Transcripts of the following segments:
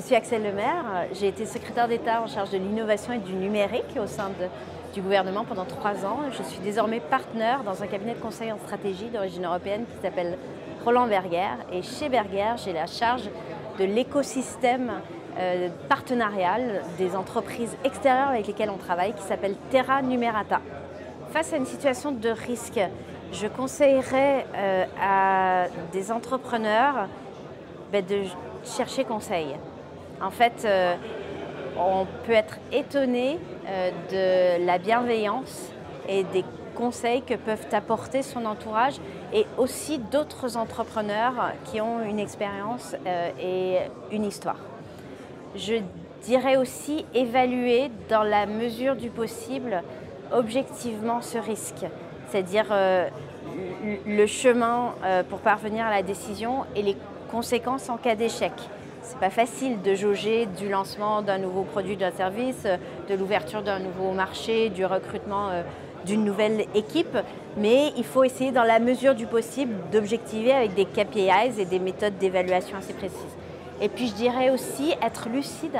suis Axelle Lemaire, j'ai été secrétaire d'État en charge de l'innovation et du numérique au sein du gouvernement pendant 3 ans. Je suis désormais partenaire dans un cabinet de conseil en stratégie d'origine européenne qui s'appelle Roland Berger. Et chez Berger, j'ai la charge de l'écosystème partenarial des entreprises extérieures avec lesquelles on travaille qui s'appelle Terra Numerata. Face à une situation de risque, je conseillerais à des entrepreneurs de chercher conseil. En fait, on peut être étonné de la bienveillance et des conseils que peuvent apporter son entourage et aussi d'autres entrepreneurs qui ont une expérience et une histoire. Je dirais aussi évaluer dans la mesure du possible objectivement ce risque, c'est-à-dire le chemin pour parvenir à la décision et les conséquences en cas d'échec. C'est pas facile de jauger du lancement d'un nouveau produit, d'un service, de l'ouverture d'un nouveau marché, du recrutement d'une nouvelle équipe, mais il faut essayer dans la mesure du possible d'objectiver avec des KPIs et des méthodes d'évaluation assez précises. Et puis je dirais aussi être lucide,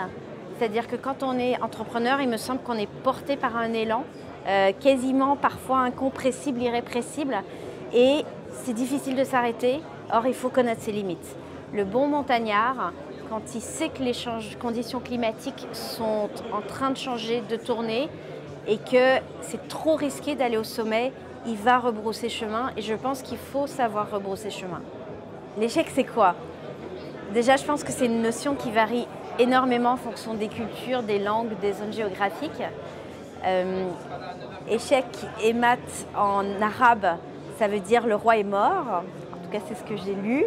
c'est-à-dire que quand on est entrepreneur, il me semble qu'on est porté par un élan quasiment parfois incompressible, irrépressible, et c'est difficile de s'arrêter, or il faut connaître ses limites. Le bon montagnard, quand il sait que les conditions climatiques sont en train de changer, de tourner, et que c'est trop risqué d'aller au sommet, il va rebrousser chemin, et je pense qu'il faut savoir rebrousser chemin. L'échec, c'est quoi? Déjà, je pense que c'est une notion qui varie énormément en fonction des cultures, des langues, des zones géographiques. Échec, émat en arabe, ça veut dire le roi est mort, en tout cas c'est ce que j'ai lu,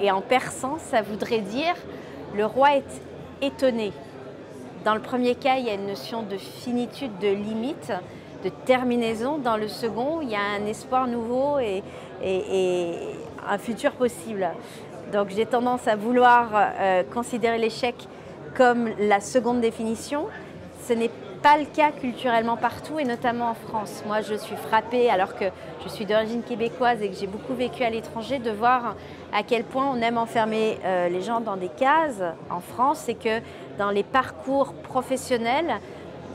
et en persan ça voudrait dire le roi est étonné. Dans le premier cas, il y a une notion de finitude, de limite, de terminaison. Dans le second, il y a un espoir nouveau et un futur possible. Donc j'ai tendance à vouloir considérer l'échec comme la seconde définition. Ce n'est pas le cas culturellement partout et notamment en France. Moi, je suis frappée, alors que je suis d'origine québécoise et que j'ai beaucoup vécu à l'étranger, de voir à quel point on aime enfermer les gens dans des cases en France et que dans les parcours professionnels,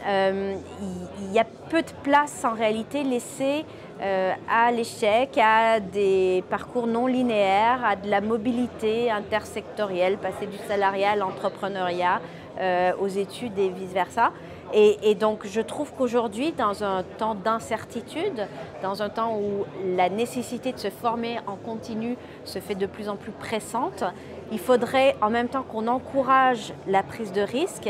il y a peu de place en réalité laissée à l'échec, à des parcours non linéaires, à de la mobilité intersectorielle, passer du salariat à l'entrepreneuriat, aux études et vice-versa. Et donc je trouve qu'aujourd'hui, dans un temps d'incertitude, dans un temps où la nécessité de se former en continu se fait de plus en plus pressante, il faudrait, en même temps qu'on encourage la prise de risque,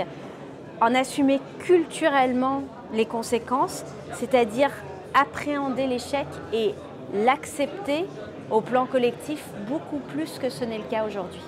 en assumer culturellement les conséquences, c'est-à-dire appréhender l'échec et l'accepter au plan collectif beaucoup plus que ce n'est le cas aujourd'hui.